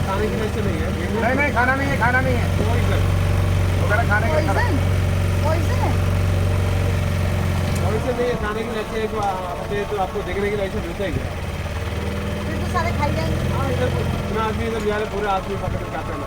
खाने की लाइसेंस नहीं है। नहीं खाना नहीं है, खाना नहीं है वगैरह, खाने का पॉइजन पॉइजन है। लाइसेंस नहीं है, खाने की लाइसेंस तो आपको देखने की लाइसेंस मिलता ही है। फिर तो सारे खाई जाएंगे। हाँ, इधर इतना आदमी इधर जा रहे, पूरे आदमी पकड़ के आते हैं।